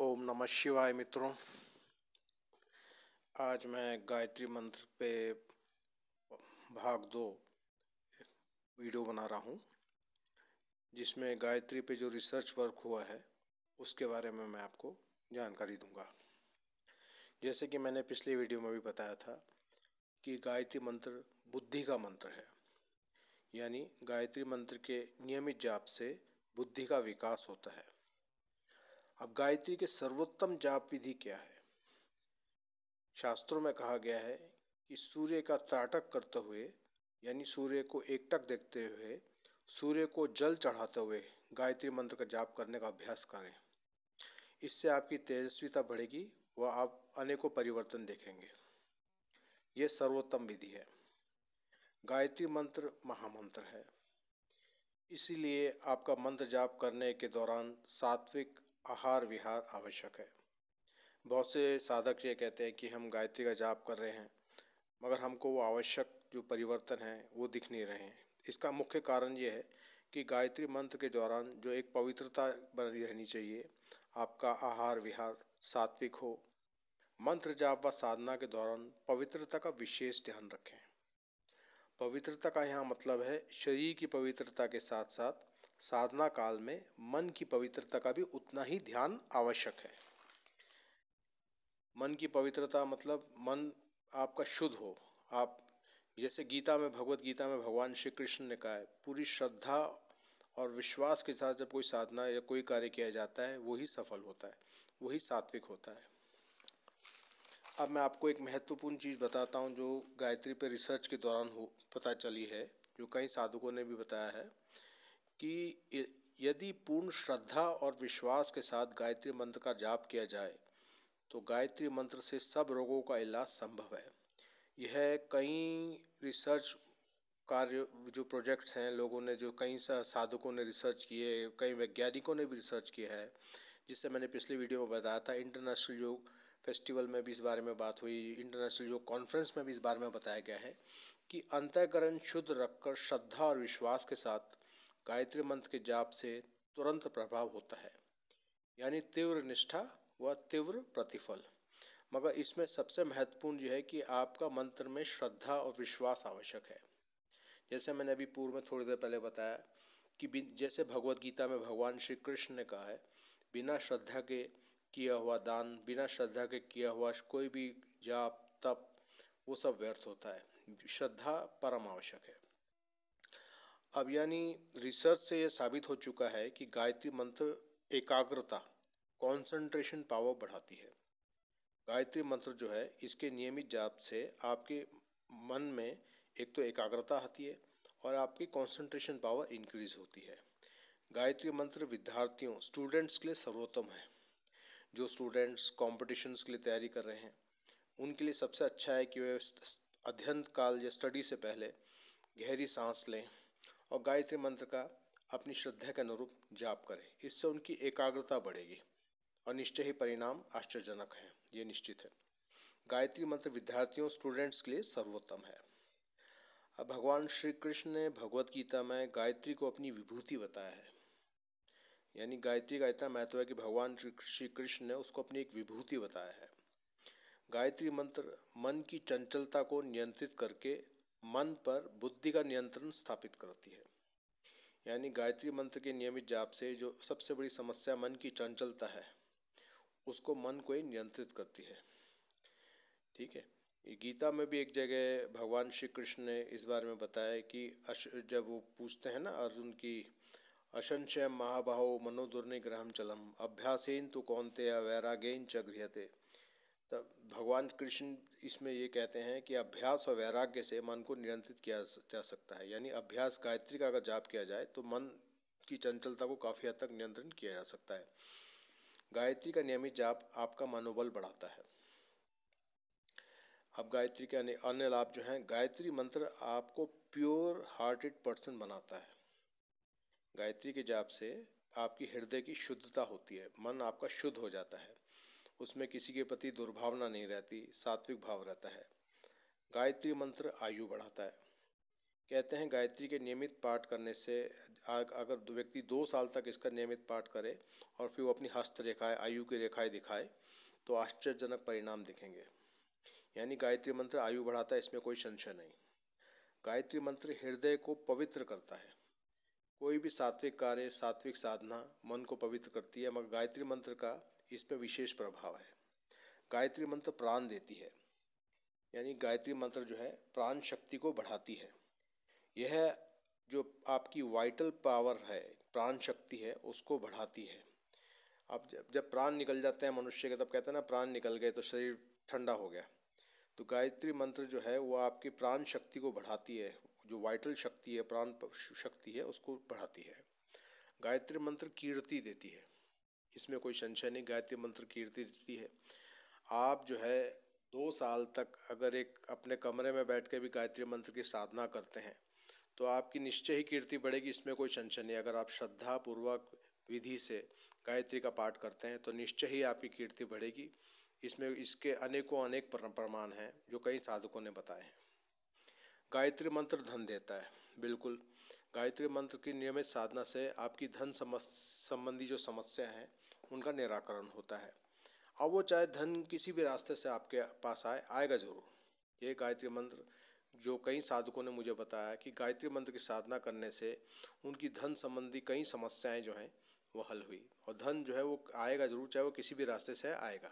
ओम नमः शिवाय मित्रों। आज मैं गायत्री मंत्र पे भाग 2 वीडियो बना रहा हूँ, जिसमें गायत्री पे जो रिसर्च वर्क हुआ है उसके बारे में मैं आपको जानकारी दूंगा। जैसे कि मैंने पिछले वीडियो में भी बताया था कि गायत्री मंत्र बुद्धि का मंत्र है, यानी गायत्री मंत्र के नियमित जाप से बुद्धि का विकास होता है। अब गायत्री के सर्वोत्तम जाप विधि क्या है? शास्त्रों में कहा गया है कि सूर्य का त्राटक करते हुए, यानी सूर्य को एकटक देखते हुए, सूर्य को जल चढ़ाते हुए गायत्री मंत्र का जाप करने का अभ्यास करें। इससे आपकी तेजस्विता बढ़ेगी व आप अनेकों परिवर्तन देखेंगे। यह सर्वोत्तम विधि है। गायत्री मंत्र महामंत्र है, इसीलिए आपका मंत्र जाप करने के दौरान सात्विक आहार विहार आवश्यक है। बहुत से साधक ये कहते हैं कि हम गायत्री का जाप कर रहे हैं, मगर हमको वो आवश्यक जो परिवर्तन है वो दिख नहीं रहे हैं। इसका मुख्य कारण ये है कि गायत्री मंत्र के दौरान जो एक पवित्रता बनी रहनी चाहिए, आपका आहार विहार सात्विक हो। मंत्र जाप व साधना के दौरान पवित्रता का विशेष ध्यान रखें। पवित्रता का यहाँ मतलब है शरीर की पवित्रता के साथ साथ साधना काल में मन की पवित्रता का भी उतना ही ध्यान आवश्यक है। मन की पवित्रता मतलब मन आपका शुद्ध हो। आप जैसे गीता में, भगवत गीता में भगवान श्री कृष्ण ने कहा है, पूरी श्रद्धा और विश्वास के साथ जब कोई साधना या कोई कार्य किया जाता है वही सफल होता है, वही सात्विक होता है। अब मैं आपको एक महत्वपूर्ण चीज़ बताता हूँ जो गायत्री पे रिसर्च के दौरान पता चली है, जो कई साधकों ने भी बताया है कि यदि पूर्ण श्रद्धा और विश्वास के साथ गायत्री मंत्र का जाप किया जाए तो गायत्री मंत्र से सब रोगों का इलाज संभव है। यह कई रिसर्च कार्य जो प्रोजेक्ट्स हैं, लोगों ने जो कई साधकों ने रिसर्च किए, कई वैज्ञानिकों ने भी रिसर्च किया है, जिससे मैंने पिछले वीडियो में बताया था। इंटरनेशनल योग फेस्टिवल में भी इस बारे में बात हुई, इंटरनेशनल योग कॉन्फ्रेंस में भी इस बारे में बताया गया है कि अंतःकरण शुद्ध रखकर श्रद्धा और विश्वास के साथ गायत्री मंत्र के जाप से तुरंत प्रभाव होता है, यानी तीव्र निष्ठा व तीव्र प्रतिफल। मगर इसमें सबसे महत्वपूर्ण यह है कि आपका मंत्र में श्रद्धा और विश्वास आवश्यक है। जैसे मैंने अभी पूर्व में थोड़ी देर पहले बताया कि जैसे भगवत गीता में भगवान श्री कृष्ण ने कहा है, बिना श्रद्धा के किया हुआ दान, बिना श्रद्धा के किया हुआ कोई भी जाप तप, वो सब व्यर्थ होता है। श्रद्धा परम आवश्यक है। अब यानी रिसर्च से यह साबित हो चुका है कि गायत्री मंत्र एकाग्रता, कंसंट्रेशन पावर बढ़ाती है। गायत्री मंत्र जो है, इसके नियमित जाप से आपके मन में एक तो एकाग्रता आती है और आपकी कंसंट्रेशन पावर इंक्रीज होती है। गायत्री मंत्र विद्यार्थियों, स्टूडेंट्स के लिए सर्वोत्तम है। जो स्टूडेंट्स कॉम्पिटिशन्स के लिए तैयारी कर रहे हैं, उनके लिए सबसे अच्छा है कि वे अध्ययन काल या स्टडी से पहले गहरी सांस लें और गायत्री मंत्र का अपनी श्रद्धा के अनुरूप जाप करें। इससे उनकी एकाग्रता बढ़ेगी और निश्चय ही परिणाम आश्चर्यजनक है, ये निश्चित है। गायत्री मंत्र विद्यार्थियों, स्टूडेंट्स के लिए सर्वोत्तम है। अब भगवान श्री कृष्ण ने भगवत गीता में गायत्री को अपनी विभूति बताया है, यानी गायत्री का इतना महत्व है कि भगवान श्री कृष्ण ने उसको अपनी एक विभूति बताया है। गायत्री मंत्र मन की चंचलता को नियंत्रित करके मन पर बुद्धि का नियंत्रण स्थापित करती है। यानी गायत्री मंत्र के नियमित जाप से जो सबसे बड़ी समस्या मन की चंचलता है, उसको मन को ही नियंत्रित करती है। ठीक है। गीता में भी एक जगह भगवान श्री कृष्ण ने इस बारे में बताया कि जब वो पूछते हैं ना अर्जुन की, असंशय महाबाहो मनोदुर्निग्रहम चलम अभ्यासेन तो कौन्तेय वैरागेन च गृह्यते। तब भगवान कृष्ण इसमें ये कहते हैं कि अभ्यास और वैराग्य से मन को नियंत्रित किया जा सकता है। यानी अभ्यास, गायत्री का अगर जाप किया जाए तो मन की चंचलता को काफ़ी हद तक नियंत्रण किया जा सकता है। गायत्री का नियमित जाप आपका मनोबल बढ़ाता है। अब गायत्री के अन्य लाभ जो हैं, गायत्री मंत्र आपको प्योर हार्टेड पर्सन बनाता है। गायत्री के जाप से आपकी हृदय की शुद्धता होती है, मन आपका शुद्ध हो जाता है, उसमें किसी के प्रति दुर्भावना नहीं रहती, सात्विक भाव रहता है। गायत्री मंत्र आयु बढ़ाता है। कहते हैं गायत्री के नियमित पाठ करने से अगर व्यक्ति 2 साल तक इसका नियमित पाठ करे और फिर वो अपनी हस्त रेखाएं, आयु की रेखाएं दिखाए तो आश्चर्यजनक परिणाम दिखेंगे। यानी गायत्री मंत्र आयु बढ़ाता है, इसमें कोई संशय नहीं। गायत्री मंत्र हृदय को पवित्र करता है। कोई भी सात्विक कार्य, सात्विक साधना मन को पवित्र करती है, मगर गायत्री मंत्र का इस पर विशेष प्रभाव है। गायत्री मंत्र प्राण देती है, यानी गायत्री मंत्र जो है प्राण शक्ति को बढ़ाती है। यह जो आपकी वाइटल पावर है, प्राण शक्ति है, उसको बढ़ाती है। अब जब प्राण निकल जाते हैं मनुष्य के, तब कहते हैं ना प्राण निकल गए तो शरीर ठंडा हो गया। तो गायत्री मंत्र जो है वो आपकी प्राण शक्ति को बढ़ाती है, जो वाइटल शक्ति है, प्राण शक्ति है, उसको बढ़ाती है। गायत्री मंत्र कीर्ति देती है, इसमें कोई संशय नहीं, गायत्री मंत्र कीर्ति देती है। आप जो है 2 साल तक अगर एक अपने कमरे में बैठ के भी गायत्री मंत्र की साधना करते हैं तो आपकी निश्चय ही कीर्ति बढ़ेगी, इसमें कोई संशय नहीं। अगर आप श्रद्धा पूर्वक विधि से गायत्री का पाठ करते हैं तो निश्चय ही आपकी कीर्ति बढ़ेगी। इसमें इसके अनेकों अनेक प्रमाण हैं जो कई साधकों ने बताए हैं। गायत्री मंत्र धन देता है, बिल्कुल। गायत्री मंत्र की नियमित साधना से आपकी धन संबंधी जो समस्या हैं उनका निराकरण होता है। अब वो चाहे धन किसी भी रास्ते से आपके पास आएगा ज़रूर। ये गायत्री मंत्र जो कई साधकों ने मुझे बताया कि गायत्री मंत्र की साधना करने से उनकी धन संबंधी कई समस्याएं जो हैं वो हल हुई, और धन जो है वो आएगा ज़रूर, चाहे वो किसी भी रास्ते से आएगा।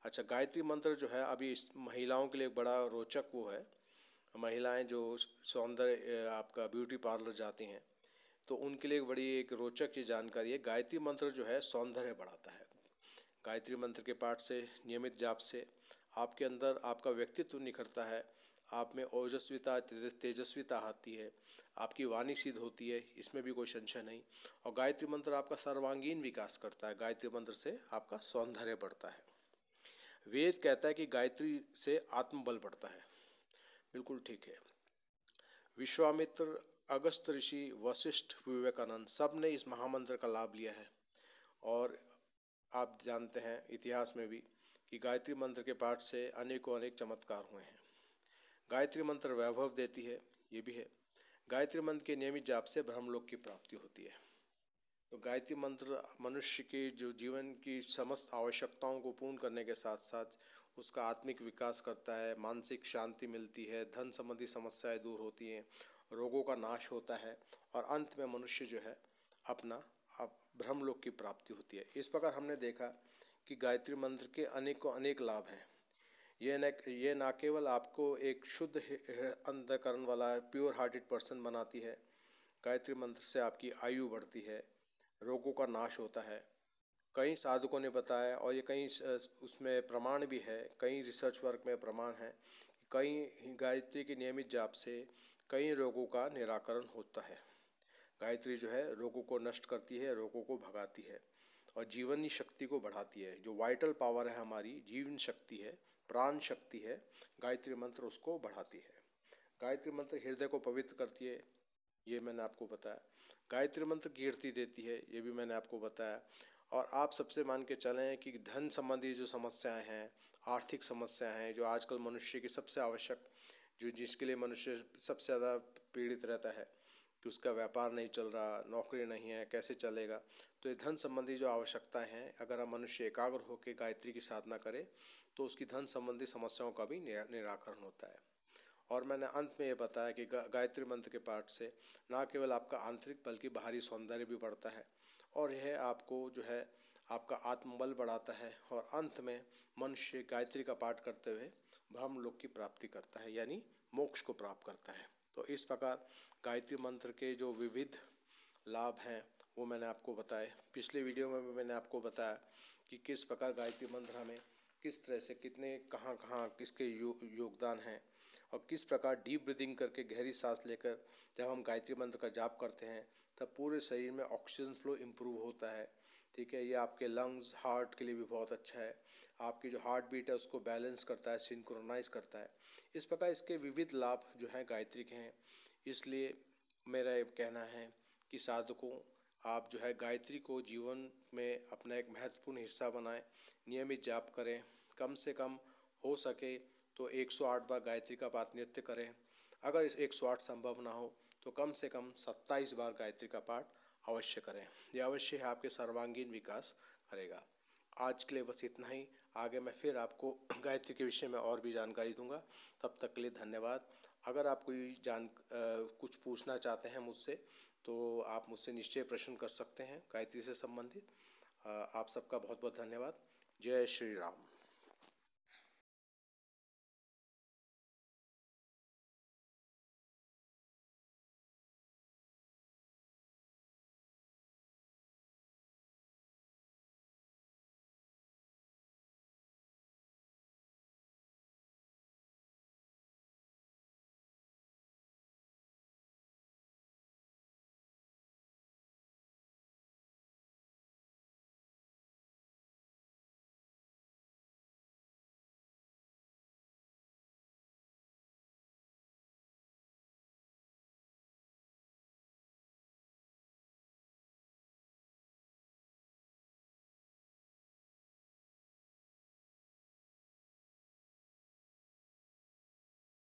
अच्छा, गायत्री मंत्र जो है अभी इस महिलाओं के लिए एक बड़ा रोचक वो है। महिलाएं जो सौंदर्य आपका ब्यूटी पार्लर जाती हैं तो उनके लिए बड़ी एक रोचक ये जानकारी है। गायत्री मंत्र जो है सौंदर्य बढ़ाता है। गायत्री मंत्र के पाठ से, नियमित जाप से आपके अंदर आपका व्यक्तित्व निखरता है, आप में ओजस्विता, तेजस्विता आती है, आपकी वाणी सिद्ध होती है, इसमें भी कोई संशय नहीं। और गायत्री मंत्र आपका सर्वांगीण विकास करता है। गायत्री मंत्र से आपका सौंदर्य बढ़ता है। वेद कहता है कि गायत्री से आत्मबल बढ़ता है, बिल्कुल ठीक है। विश्वामित्र, अगस्त ऋषि, वशिष्ठ, विवेकानंद सब ने इस महामंत्र का लाभ लिया है। और आप जानते हैं इतिहास में भी कि गायत्री मंत्र के पाठ से अनेकों अनेक चमत्कार हुए हैं। गायत्री मंत्र वैभव देती है, ये भी है। गायत्री मंत्र के नियमित जाप से ब्रह्मलोक की प्राप्ति होती है। तो गायत्री मंत्र मनुष्य के जो जीवन की समस्त आवश्यकताओं को पूर्ण करने के साथ साथ उसका आत्मिक विकास करता है, मानसिक शांति मिलती है, धन संबंधी समस्याएं दूर होती हैं, रोगों का नाश होता है, और अंत में मनुष्य जो है अपना ब्रह्मलोक की प्राप्ति होती है। इस प्रकार हमने देखा कि गायत्री मंत्र के अनेकों अनेक लाभ हैं। ये न केवल आपको एक शुद्ध अंतःकरण वाला प्योर हार्टेड पर्सन बनाती है, गायत्री मंत्र से आपकी आयु बढ़ती है, रोगों का नाश होता है। कई साधकों ने बताया, और ये कई उसमें प्रमाण भी है, कई रिसर्च वर्क में प्रमाण है, कई गायत्री के नियमित जाप से कई रोगों का निराकरण होता है। गायत्री जो है रोगों को नष्ट करती है, रोगों को भगाती है और जीवनी शक्ति को बढ़ाती है। जो वाइटल पावर है हमारी, जीवन शक्ति है, प्राण शक्ति है, गायत्री मंत्र उसको बढ़ाती है। गायत्री मंत्र हृदय को पवित्र करती है, ये मैंने आपको बताया। गायत्री मंत्र कीर्ति देती है, ये भी मैंने आपको बताया। और आप सबसे मान के चलें कि धन संबंधी जो समस्याएं हैं, आर्थिक समस्याएं हैं, जो आजकल मनुष्य की सबसे आवश्यक, जो जिसके लिए मनुष्य सबसे ज़्यादा पीड़ित रहता है कि उसका व्यापार नहीं चल रहा, नौकरी नहीं है, कैसे चलेगा। तो ये धन संबंधी जो आवश्यकताएं हैं, अगर हम मनुष्य एकाग्र होकर गायत्री की साधना करे तो उसकी धन संबंधी समस्याओं का भी निराकरण होता है। और मैंने अंत में ये बताया कि गायत्री मंत्र के पाठ से ना केवल आपका आंतरिक बल्कि बाहरी सौंदर्य भी बढ़ता है, और यह आपको जो है आपका आत्मबल बढ़ाता है, और अंत में मनुष्य गायत्री का पाठ करते हुए ब्रह्मलोक की प्राप्ति करता है, यानी मोक्ष को प्राप्त करता है। तो इस प्रकार गायत्री मंत्र के जो विविध लाभ हैं वो मैंने आपको बताए। पिछले वीडियो में भी मैंने आपको बताया कि किस प्रकार गायत्री मंत्र हमें किस तरह से, कितने कहाँ किसके योगदान हैं, और किस प्रकार डीप ब्रीदिंग करके गहरी सांस लेकर जब हम गायत्री मंत्र का जाप करते हैं तब पूरे शरीर में ऑक्सीजन फ्लो इम्प्रूव होता है। ठीक है, ये आपके लंग्स, हार्ट के लिए भी बहुत अच्छा है। आपकी जो हार्ट बीट है उसको बैलेंस करता है, सिंक्रोनाइज करता है। इस प्रकार इसके विविध लाभ जो हैं गायत्री के हैं। इसलिए मेरा ये कहना है कि साधकों, आप जो है गायत्री को जीवन में अपना एक महत्वपूर्ण हिस्सा बनाएं, नियमित जाप करें, कम से कम हो सके तो 108 बार गायत्री का पाठ नित्य करें। अगर इस 108 संभव ना हो तो कम से कम 27 बार गायत्री का पाठ अवश्य करें। यह अवश्य है आपके सर्वांगीण विकास करेगा। आज के लिए बस इतना ही। आगे मैं फिर आपको गायत्री के विषय में और भी जानकारी दूंगा। तब तक के लिए धन्यवाद। अगर आप कोई कुछ पूछना चाहते हैं मुझसे तो आप मुझसे निश्चय प्रश्न कर सकते हैं गायत्री से संबंधित। आप सबका बहुत बहुत धन्यवाद। जय श्री राम।